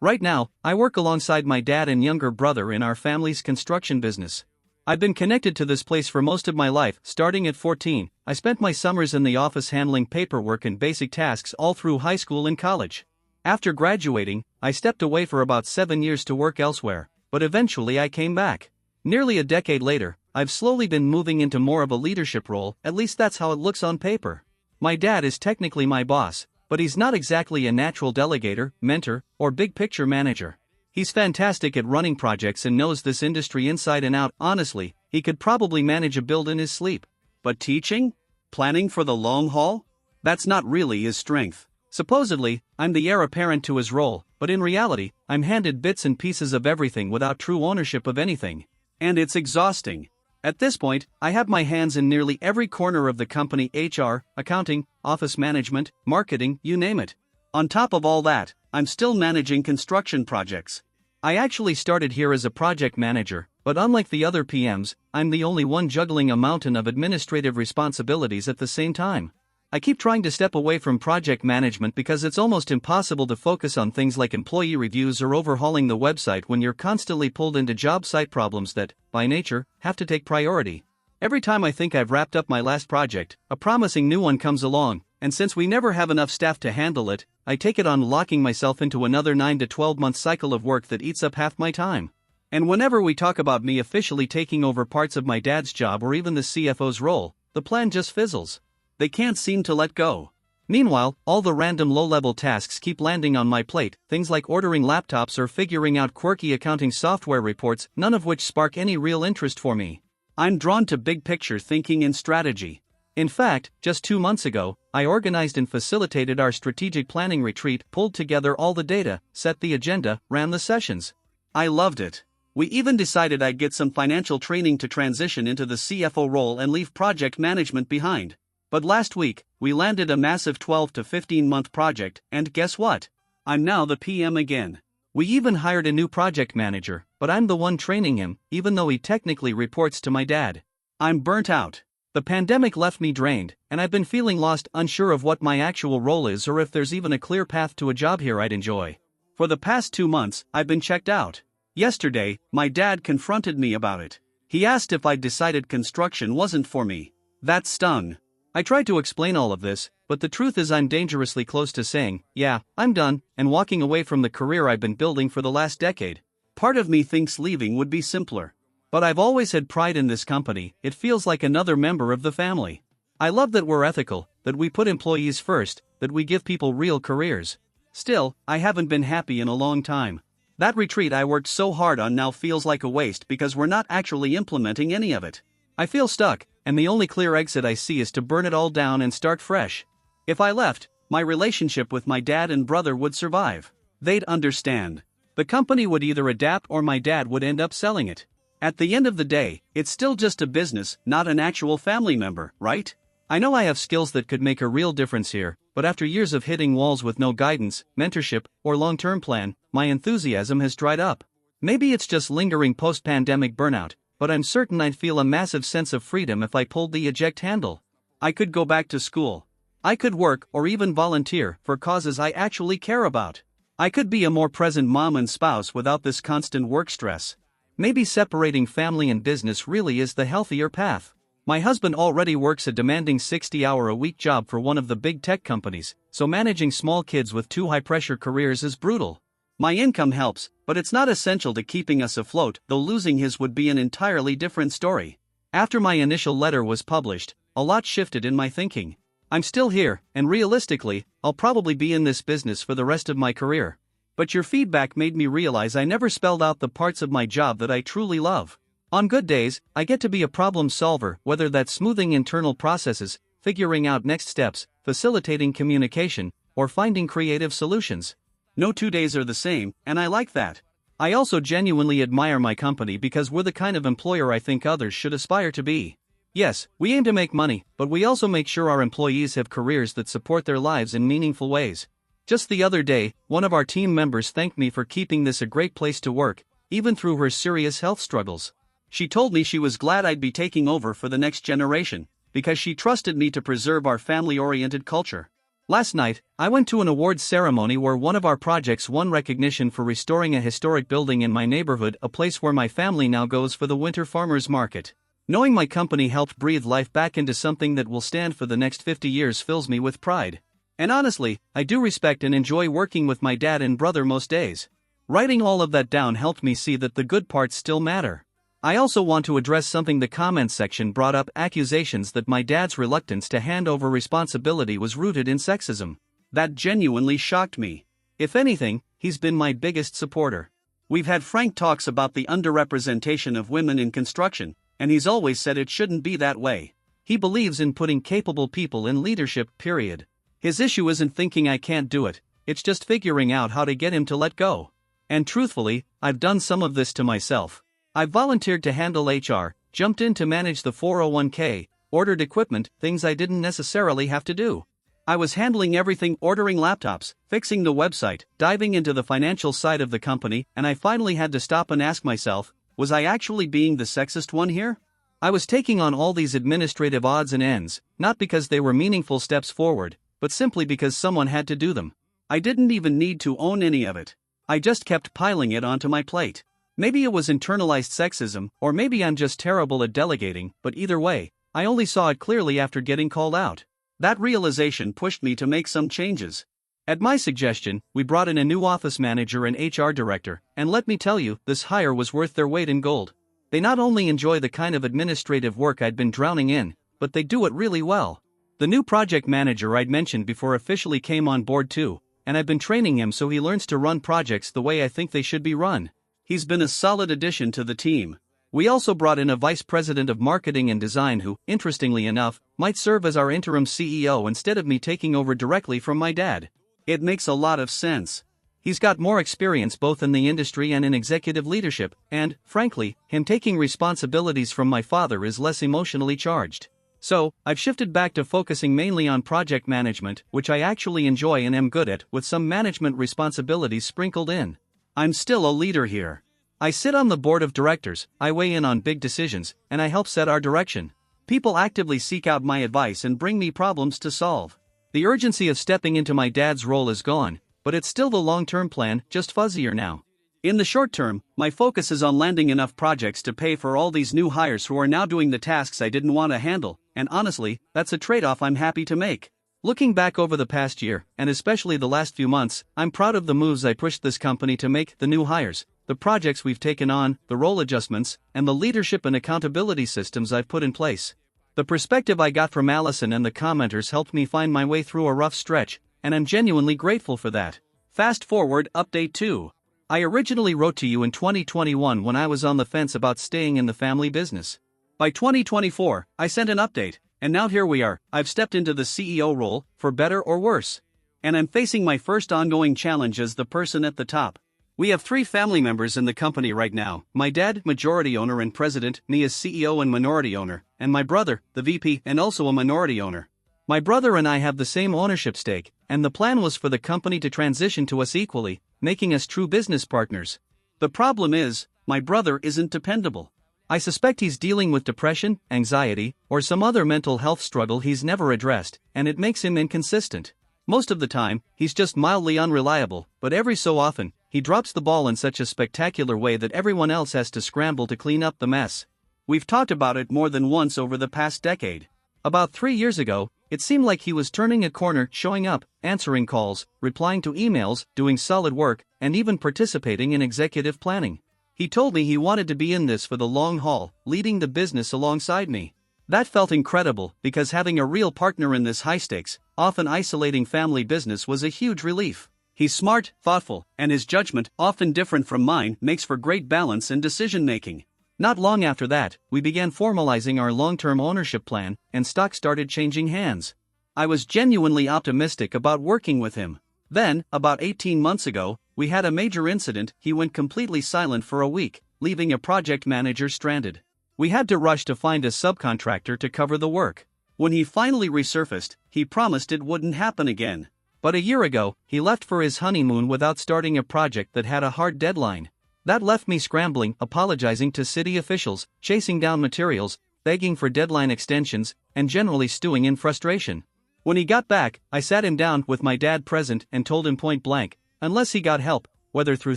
Right now, I work alongside my dad and younger brother in our family's construction business. I've been connected to this place for most of my life. Starting at 14, I spent my summers in the office handling paperwork and basic tasks all through high school and college. After graduating, I stepped away for about 7 years to work elsewhere, but eventually I came back. Nearly a decade later, I've slowly been moving into more of a leadership role, at least that's how it looks on paper. My dad is technically my boss, but he's not exactly a natural delegator, mentor, or big picture manager. He's fantastic at running projects and knows this industry inside and out. Honestly, he could probably manage a build in his sleep. But teaching? Planning for the long haul? That's not really his strength. Supposedly, I'm the heir apparent to his role, but in reality, I'm handed bits and pieces of everything without true ownership of anything. And it's exhausting. At this point, I have my hands in nearly every corner of the company: HR, accounting, office management, marketing, you name it. On top of all that, I'm still managing construction projects. I actually started here as a project manager, but unlike the other PMs, I'm the only one juggling a mountain of administrative responsibilities at the same time. I keep trying to step away from project management because it's almost impossible to focus on things like employee reviews or overhauling the website when you're constantly pulled into job site problems that, by nature, have to take priority. Every time I think I've wrapped up my last project, a promising new one comes along, and since we never have enough staff to handle it, I take it on locking myself into another 9 to 12 month cycle of work that eats up half my time. And whenever we talk about me officially taking over parts of my dad's job or even the CFO's role, the plan just fizzles. They can't seem to let go. Meanwhile, all the random low-level tasks keep landing on my plate, things like ordering laptops or figuring out quirky accounting software reports, none of which spark any real interest for me. I'm drawn to big-picture thinking and strategy. In fact, just 2 months ago, I organized and facilitated our strategic planning retreat, pulled together all the data, set the agenda, ran the sessions. I loved it. We even decided I'd get some financial training to transition into the CFO role and leave project management behind. But last week, we landed a massive 12 to 15 month project, and guess what? I'm now the PM again. We even hired a new project manager, but I'm the one training him, even though he technically reports to my dad. I'm burnt out. The pandemic left me drained, and I've been feeling lost, unsure of what my actual role is or if there's even a clear path to a job here I'd enjoy. For the past 2 months, I've been checked out. Yesterday, my dad confronted me about it. He asked if I'd decided construction wasn't for me. That stung. I tried to explain all of this, but the truth is I'm dangerously close to saying, yeah, I'm done, and walking away from the career I've been building for the last decade. Part of me thinks leaving would be simpler. But I've always had pride in this company. It feels like another member of the family. I love that we're ethical, that we put employees first, that we give people real careers. Still, I haven't been happy in a long time. That retreat I worked so hard on now feels like a waste because we're not actually implementing any of it. I feel stuck, and the only clear exit I see is to burn it all down and start fresh. If I left, my relationship with my dad and brother would survive. They'd understand. The company would either adapt or my dad would end up selling it. At the end of the day, it's still just a business, not an actual family member, right? I know I have skills that could make a real difference here, but after years of hitting walls with no guidance, mentorship, or long-term plan, my enthusiasm has dried up. Maybe it's just lingering post-pandemic burnout, but I'm certain I'd feel a massive sense of freedom if I pulled the eject handle. I could go back to school. I could work or even volunteer for causes I actually care about. I could be a more present mom and spouse without this constant work stress. Maybe separating family and business really is the healthier path. My husband already works a demanding 60-hour-a-week job for one of the big tech companies, so managing small kids with 2 high-pressure careers is brutal. My income helps, but it's not essential to keeping us afloat, though losing his would be an entirely different story. After my initial letter was published, a lot shifted in my thinking. I'm still here, and realistically, I'll probably be in this business for the rest of my career. But your feedback made me realize I never spelled out the parts of my job that I truly love. On good days, I get to be a problem solver, whether that's smoothing internal processes, figuring out next steps, facilitating communication, or finding creative solutions. No 2 days are the same, and I like that. I also genuinely admire my company because we're the kind of employer I think others should aspire to be. Yes, we aim to make money, but we also make sure our employees have careers that support their lives in meaningful ways. Just the other day, one of our team members thanked me for keeping this a great place to work, even through her serious health struggles. She told me she was glad I'd be taking over for the next generation, because she trusted me to preserve our family-oriented culture. Last night, I went to an awards ceremony where one of our projects won recognition for restoring a historic building in my neighborhood, a place where my family now goes for the winter farmers market. Knowing my company helped breathe life back into something that will stand for the next 50 years fills me with pride. And honestly, I do respect and enjoy working with my dad and brother most days. Writing all of that down helped me see that the good parts still matter. I also want to address something the comments section brought up: accusations that my dad's reluctance to hand over responsibility was rooted in sexism. That genuinely shocked me. If anything, he's been my biggest supporter. We've had frank talks about the underrepresentation of women in construction, and he's always said it shouldn't be that way. He believes in putting capable people in leadership, period. His issue isn't thinking I can't do it, it's just figuring out how to get him to let go. And truthfully, I've done some of this to myself. I've volunteered to handle HR, jumped in to manage the 401k, ordered equipment, things I didn't necessarily have to do. I was handling everything: ordering laptops, fixing the website, diving into the financial side of the company, and I finally had to stop and ask myself, was I actually being the sexist one here? I was taking on all these administrative odds and ends, not because they were meaningful steps forward, but simply because someone had to do them. I didn't even need to own any of it. I just kept piling it onto my plate. Maybe it was internalized sexism, or maybe I'm just terrible at delegating, but either way, I only saw it clearly after getting called out. That realization pushed me to make some changes. At my suggestion, we brought in a new office manager and HR director, and let me tell you, this hire was worth their weight in gold. They not only enjoy the kind of administrative work I'd been drowning in, but they do it really well. The new project manager I'd mentioned before officially came on board too, and I've been training him so he learns to run projects the way I think they should be run. He's been a solid addition to the team. We also brought in a vice president of marketing and design who, interestingly enough, might serve as our interim CEO instead of me taking over directly from my dad. It makes a lot of sense. He's got more experience both in the industry and in executive leadership, and, frankly, him taking responsibilities from my father is less emotionally charged. So, I've shifted back to focusing mainly on project management, which I actually enjoy and am good at, with some management responsibilities sprinkled in. I'm still a leader here. I sit on the board of directors, I weigh in on big decisions, and I help set our direction. People actively seek out my advice and bring me problems to solve. The urgency of stepping into my dad's role is gone, but it's still the long-term plan, just fuzzier now. In the short term, my focus is on landing enough projects to pay for all these new hires who are now doing the tasks I didn't want to handle, and honestly, that's a trade-off I'm happy to make. Looking back over the past year, and especially the last few months, I'm proud of the moves I pushed this company to make: the new hires, the projects we've taken on, the role adjustments, and the leadership and accountability systems I've put in place. The perspective I got from Allison and the commenters helped me find my way through a rough stretch, and I'm genuinely grateful for that. Fast forward, update 2. I originally wrote to you in 2021 when I was on the fence about staying in the family business. By 2024, I sent an update. And now here we are. I've stepped into the CEO role, for better or worse. And I'm facing my first ongoing challenge as the person at the top. We have 3 family members in the company right now: my dad, majority owner and president, me as CEO and minority owner, and my brother, the VP and also a minority owner. My brother and I have the same ownership stake, and the plan was for the company to transition to us equally, making us true business partners. The problem is, my brother isn't dependable. I suspect he's dealing with depression, anxiety, or some other mental health struggle he's never addressed, and it makes him inconsistent. Most of the time, he's just mildly unreliable, but every so often, he drops the ball in such a spectacular way that everyone else has to scramble to clean up the mess. We've talked about it more than once over the past decade. About 3 years ago, it seemed like he was turning a corner, showing up, answering calls, replying to emails, doing solid work, and even participating in executive planning. He told me he wanted to be in this for the long haul, leading the business alongside me. That felt incredible, because having a real partner in this high-stakes, often isolating family business was a huge relief. He's smart, thoughtful, and his judgment, often different from mine, makes for great balance and decision-making. Not long after that, we began formalizing our long-term ownership plan, and stock started changing hands. I was genuinely optimistic about working with him. Then, about 18 months ago, we had a major incident. He went completely silent for a week, leaving a project manager stranded. We had to rush to find a subcontractor to cover the work. When he finally resurfaced, he promised it wouldn't happen again. But a year ago, he left for his honeymoon without starting a project that had a hard deadline. That left me scrambling, apologizing to city officials, chasing down materials, begging for deadline extensions, and generally stewing in frustration. When he got back, I sat him down with my dad present and told him point blank, unless he got help, whether through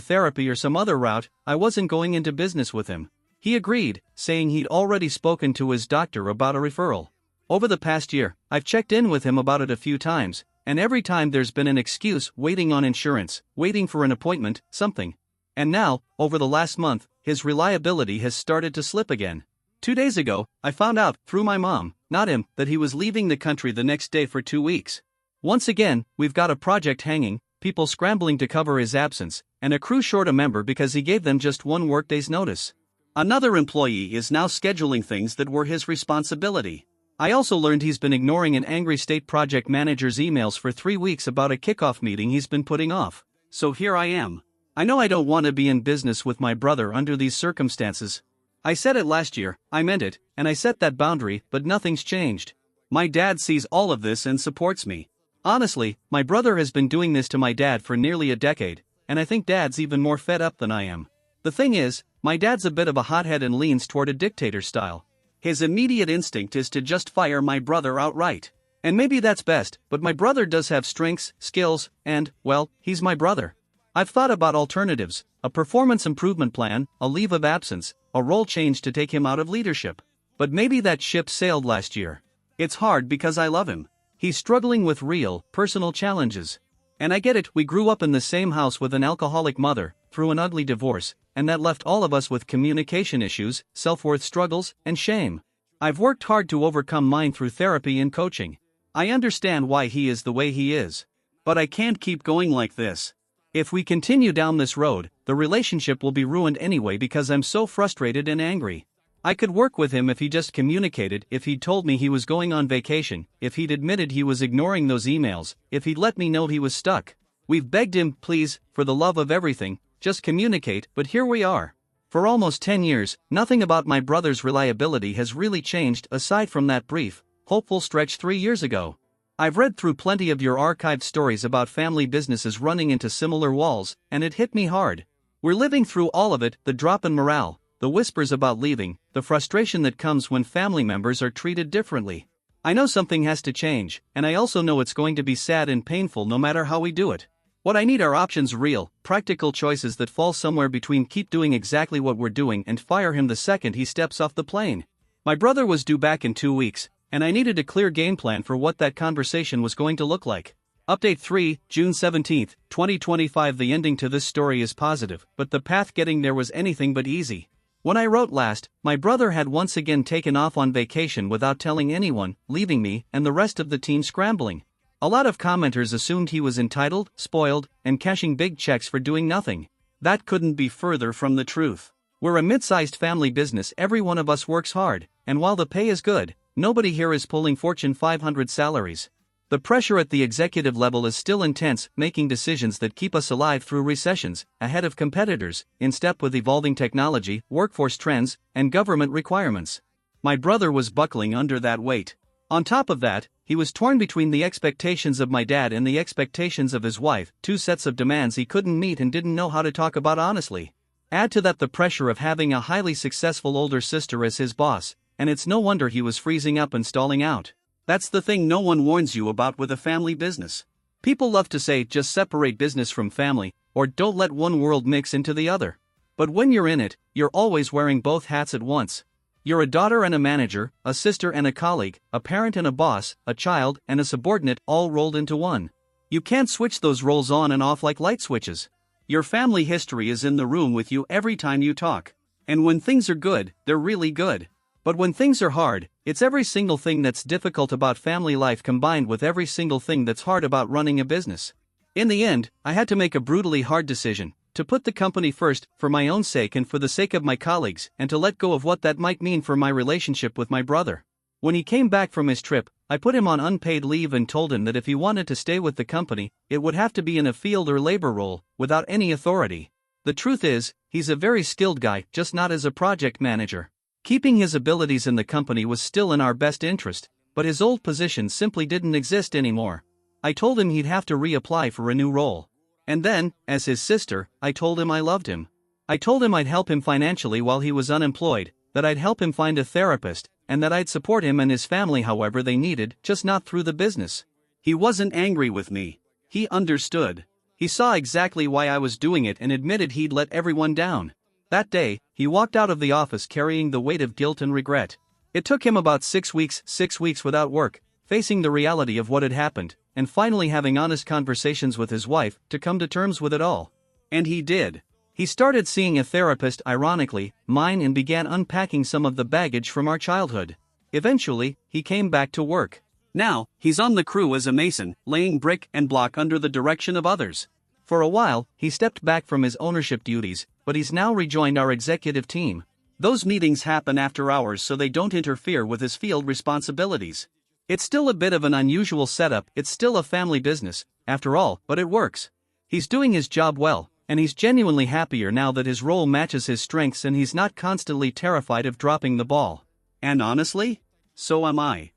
therapy or some other route, I wasn't going into business with him. He agreed, saying he'd already spoken to his doctor about a referral. Over the past year, I've checked in with him about it a few times, and every time there's been an excuse: waiting on insurance, waiting for an appointment, something. And now, over the last month, his reliability has started to slip again. 2 days ago, I found out, through my mom, not him, that he was leaving the country the next day for 2 weeks. Once again, we've got a project hanging, people scrambling to cover his absence, and a crew short a member because he gave them just 1 workday's notice. Another employee is now scheduling things that were his responsibility. I also learned he's been ignoring an angry state project manager's emails for 3 weeks about a kickoff meeting he's been putting off. So here I am. I know I don't want to be in business with my brother under these circumstances. I said it last year, I meant it, and I set that boundary, but nothing's changed. My dad sees all of this and supports me. Honestly, my brother has been doing this to my dad for nearly a decade, and I think dad's even more fed up than I am. The thing is, my dad's a bit of a hothead and leans toward a dictator style. His immediate instinct is to just fire my brother outright. And maybe that's best, but my brother does have strengths, skills, and, well, he's my brother. I've thought about alternatives: a performance improvement plan, a leave of absence, a role change to take him out of leadership. But maybe that ship sailed last year. It's hard because I love him. He's struggling with real, personal challenges. And I get it, we grew up in the same house with an alcoholic mother, through an ugly divorce, and that left all of us with communication issues, self-worth struggles, and shame. I've worked hard to overcome mine through therapy and coaching. I understand why he is the way he is. But I can't keep going like this. If we continue down this road, the relationship will be ruined anyway because I'm so frustrated and angry. I could work with him if he just communicated, if he'd told me he was going on vacation, if he'd admitted he was ignoring those emails, if he'd let me know he was stuck. We've begged him, please, for the love of everything, just communicate, but here we are. For almost 10 years, nothing about my brother's reliability has really changed aside from that brief, hopeful stretch 3 years ago. I've read through plenty of your archived stories about family businesses running into similar walls, and it hit me hard. We're living through all of it: the drop in morale, the whispers about leaving, the frustration that comes when family members are treated differently. I know something has to change, and I also know it's going to be sad and painful no matter how we do it. What I need are options: real, practical choices that fall somewhere between keep doing exactly what we're doing and fire him the second he steps off the plane. My brother was due back in 2 weeks, and I needed a clear game plan for what that conversation was going to look like. Update 3, June 17, 2025. The ending to this story is positive, but the path getting there was anything but easy. When I wrote last, my brother had once again taken off on vacation without telling anyone, leaving me and the rest of the team scrambling. A lot of commenters assumed he was entitled, spoiled, and cashing big checks for doing nothing. That couldn't be further from the truth. We're a mid-sized family business. Every one of us works hard, and while the pay is good, nobody here is pulling Fortune 500 salaries. The pressure at the executive level is still intense, making decisions that keep us alive through recessions, ahead of competitors, in step with evolving technology, workforce trends, and government requirements. My brother was buckling under that weight. On top of that, he was torn between the expectations of my dad and the expectations of his wife, 2 sets of demands he couldn't meet and didn't know how to talk about honestly. Add to that the pressure of having a highly successful older sister as his boss, and it's no wonder he was freezing up and stalling out. That's the thing no one warns you about with a family business. People love to say just separate business from family, or don't let one world mix into the other. But when you're in it, you're always wearing both hats at once. You're a daughter and a manager, a sister and a colleague, a parent and a boss, a child and a subordinate, all rolled into one. You can't switch those roles on and off like light switches. Your family history is in the room with you every time you talk. And when things are good, they're really good. But when things are hard, it's every single thing that's difficult about family life combined with every single thing that's hard about running a business. In the end, I had to make a brutally hard decision: to put the company first, for my own sake and for the sake of my colleagues, and to let go of what that might mean for my relationship with my brother. When he came back from his trip, I put him on unpaid leave and told him that if he wanted to stay with the company, it would have to be in a field or labor role, without any authority. The truth is, he's a very skilled guy, just not as a project manager. Keeping his abilities in the company was still in our best interest, but his old position simply didn't exist anymore. I told him he'd have to reapply for a new role. And then, as his sister, I told him I loved him. I told him I'd help him financially while he was unemployed, that I'd help him find a therapist, and that I'd support him and his family however they needed, just not through the business. He wasn't angry with me. He understood. He saw exactly why I was doing it and admitted he'd let everyone down. That day, he walked out of the office carrying the weight of guilt and regret. It took him about 6 weeks without work, facing the reality of what had happened, and finally having honest conversations with his wife to come to terms with it all. And he did. He started seeing a therapist, ironically, mine, and began unpacking some of the baggage from our childhood. Eventually, he came back to work. Now, he's on the crew as a mason, laying brick and block under the direction of others. For a while, he stepped back from his ownership duties, but he's now rejoined our executive team. Those meetings happen after hours so they don't interfere with his field responsibilities. It's still a bit of an unusual setup, it's still a family business, after all, but it works. He's doing his job well, and he's genuinely happier now that his role matches his strengths and he's not constantly terrified of dropping the ball. And honestly, so am I.